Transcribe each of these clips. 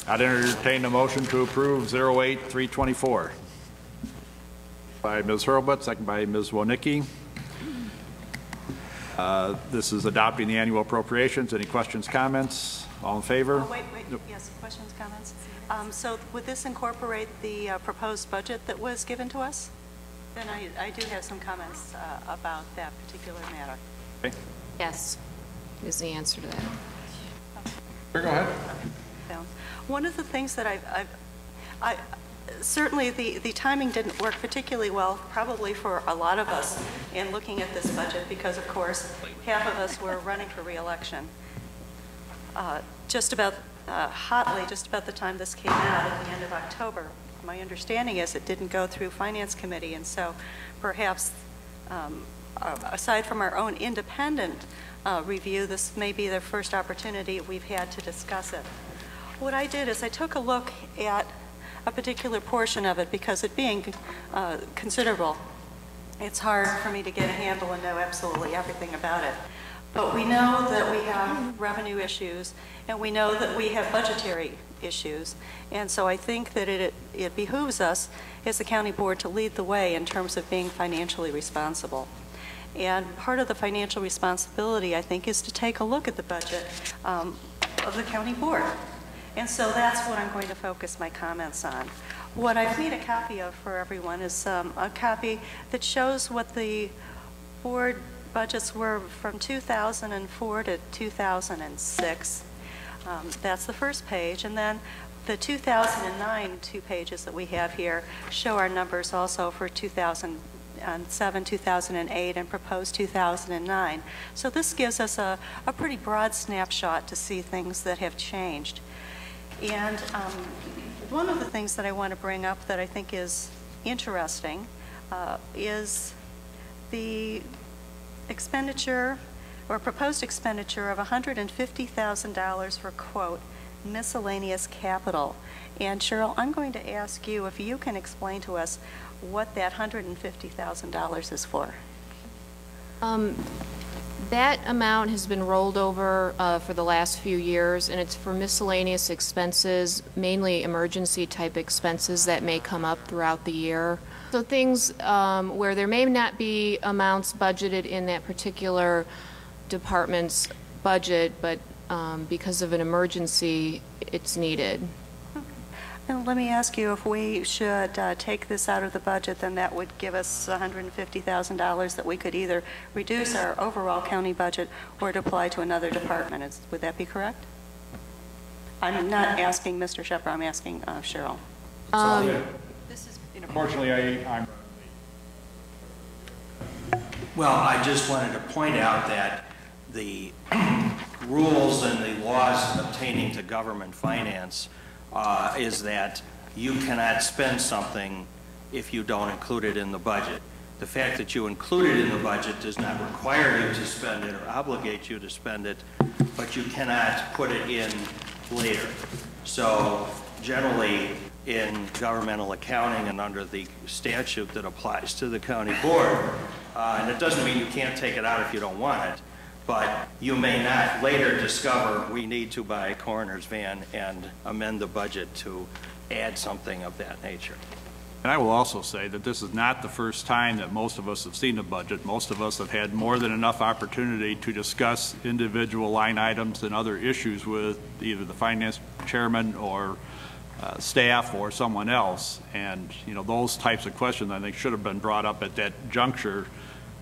I'd entertain a motion to approve 08324. By Ms. Hurlbut, second by Ms. Wonicky. This is adopting the annual appropriations. Any questions, comments? All in favor? Oh, wait. Nope. Yes, questions, comments? So would this incorporate the proposed budget that was given to us? Then I do have some comments about that particular matter. Okay. Yes, is the answer to that. Sure, go ahead. One of the things that I certainly the timing didn't work particularly well, probably for a lot of us in looking at this budget, because of course half of us were running for re-election. Just about hotly, just about the time this came out at the end of October. My understanding is it didn't go through Finance Committee, and so perhaps aside from our own independent review, this may be the first opportunity we've had to discuss it. What I did is I took a look at a particular portion of it, because it being considerable, it's hard for me to get a handle and know absolutely everything about it. But we know that we have revenue issues, and we know that we have budgetary issues. And so I think that it behooves us as the county board to lead the way in terms of being financially responsible. And part of the financial responsibility, I think, is to take a look at the budget of the county board. And so that's what I'm going to focus my comments on. What I've made a copy of for everyone is a copy that shows what the board budgets were from 2004 to 2006. That's the first page. And then the 2009 two pages that we have here show our numbers also for 2007, 2008, and proposed 2009. So this gives us a pretty broad snapshot to see things that have changed. And one of the things that I want to bring up that I think is interesting is the expenditure or proposed expenditure of $150,000 for, quote, miscellaneous capital. And Cheryl, I'm going to ask you if you can explain to us what that $150,000 is for. That amount has been rolled over for the last few years, and it's for miscellaneous expenses, mainly emergency type expenses that may come up throughout the year. So things where there may not be amounts budgeted in that particular department's budget, but because of an emergency, it's needed. And let me ask you, if we should take this out of the budget, then that would give us $150,000 that we could either reduce our overall county budget or to apply to another department. Would that be correct? I'm not asking Mr. Shepard, I'm asking Cheryl. This is Unfortunately, I'm... Well, I just wanted to point out that the rules and the laws obtaining to government finance is that you cannot spend something if you don't include it in the budget. The fact that you include it in the budget does not require you to spend it or obligate you to spend it, but you cannot put it in later. So generally in governmental accounting and under the statute that applies to the county board, and it doesn't mean you can't take it out if you don't want it, but you may not later discover we need to buy a coroner's van and amend the budget to add something of that nature. And I will also say that this is not the first time that most of us have seen a budget. Most of us have had more than enough opportunity to discuss individual line items and other issues with either the finance chairman or staff or someone else. And you know, those types of questions I think should have been brought up at that juncture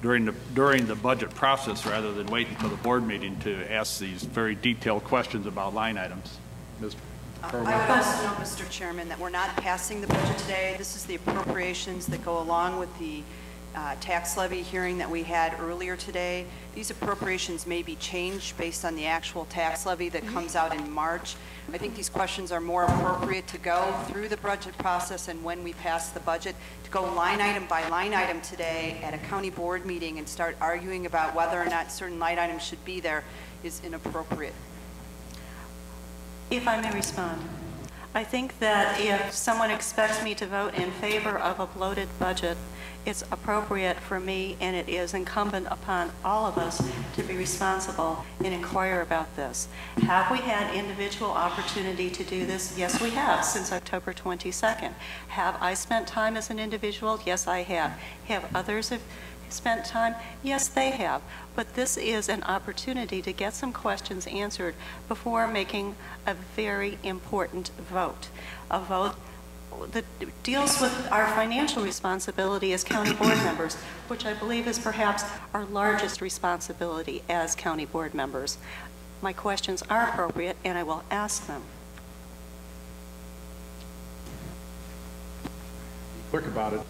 during the budget process, rather than wait until the board meeting to ask these very detailed questions about line items. Ms. I would also note, Mr. Chairman, that we're not passing the budget today. This is the appropriations that go along with the tax levy hearing that we had earlier today. These appropriations may be changed based on the actual tax levy that comes out in March. I think these questions are more appropriate to go through the budget process, and when we pass the budget, to go line item by line item today at a county board meeting and start arguing about whether or not certain line items should be there is inappropriate. If I may respond, I think that if someone expects me to vote in favor of a bloated budget, it's appropriate for me, and it is incumbent upon all of us to be responsible and inquire about this. Have we had individual opportunity to do this? Yes, we have, since October 22nd. Have I spent time as an individual? Yes, I have. Have others have spent time? Yes, they have. But this is an opportunity to get some questions answered before making a very important vote. A vote that deals with our financial responsibility as county board members, which I believe is perhaps our largest responsibility as county board members. My questions are appropriate, and I will ask them. Quick about it.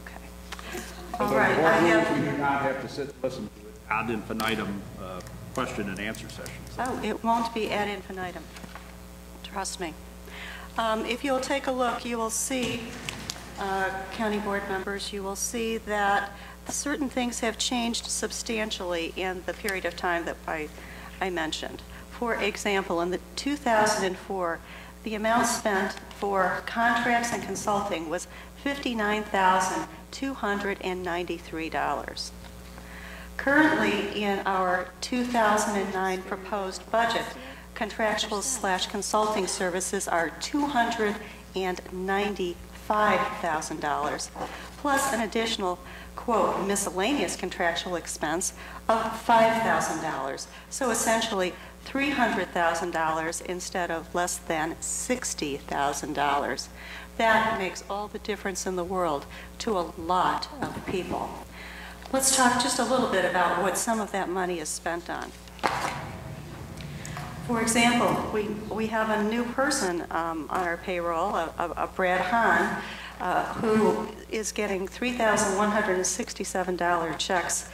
Okay. Although All right. the board rules, we do not have to sit and listen to it ad infinitum question and answer sessions. Oh, it won't be ad infinitum. Trust me. If you'll take a look, you will see, county board members, you will see that certain things have changed substantially in the period of time that I mentioned. For example, in the 2004, the amount spent for contracts and consulting was $59,293. Currently, in our 2009 proposed budget, contractual/consulting services are $295,000, plus an additional, quote, miscellaneous contractual expense of $5,000. So essentially, $300,000 instead of less than $60,000. That makes all the difference in the world to a lot of people. Let's talk just a little bit about what some of that money is spent on. For example, we have a new person on our payroll, a Brad Hahn, who is getting $3,167 checks,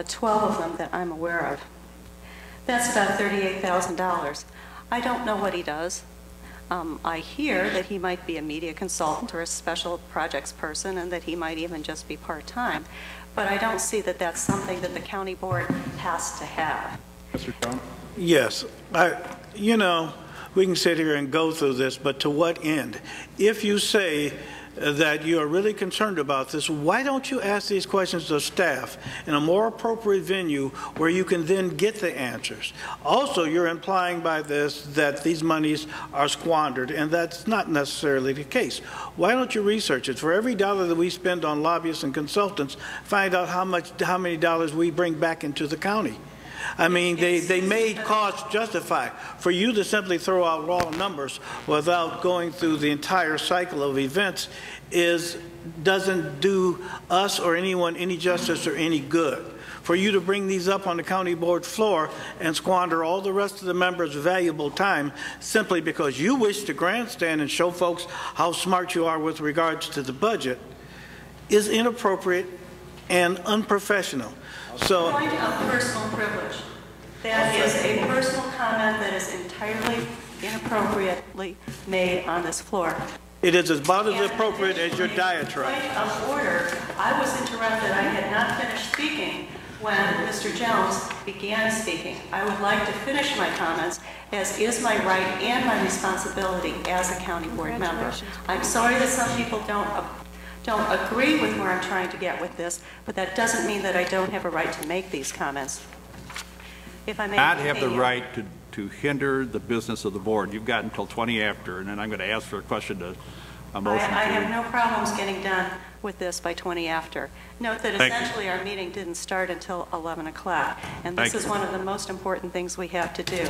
12 of them that I'm aware of. That's about $38,000. I don't know what he does. I hear that he might be a media consultant or a special projects person, and that he might even just be part-time. But I don't see that that's something that the county board has to have. Mr. Jones? Yes. We can sit here and go through this, but to what end? If you say that you are really concerned about this, why don't you ask these questions of staff in a more appropriate venue where you can then get the answers? Also, you're implying by this that these monies are squandered, and that's not necessarily the case. Why don't you research it? For every dollar that we spend on lobbyists and consultants, find out how many dollars we bring back into the county. I mean, they made costs justify. For you to simply throw out raw numbers without going through the entire cycle of events doesn't do us or anyone any justice or any good. For you to bring these up on the county board floor and squander all the rest of the members' valuable time simply because you wish to grandstand and show folks how smart you are with regards to the budget is inappropriate and unprofessional. So, point of personal privilege. That is a personal comment that is entirely inappropriately made on this floor. it is about as appropriate as your diatribe. Point of order. I was interrupted. I had not finished speaking when Mr. Jones began speaking. I would like to finish my comments, as is my right and my responsibility as a county board member. I'm sorry that some people don't agree with where I'm trying to get with this, but that doesn't mean that I don't have a right to make these comments. If I may Not have the continue. right to hinder the business of the board. You've got until 20 after, and then I'm going to ask for a question to a motion. I have no problems getting done with this by 20 after. Note that essentially our meeting didn't start until 11 o'clock, and this is one of the most important things we have to do.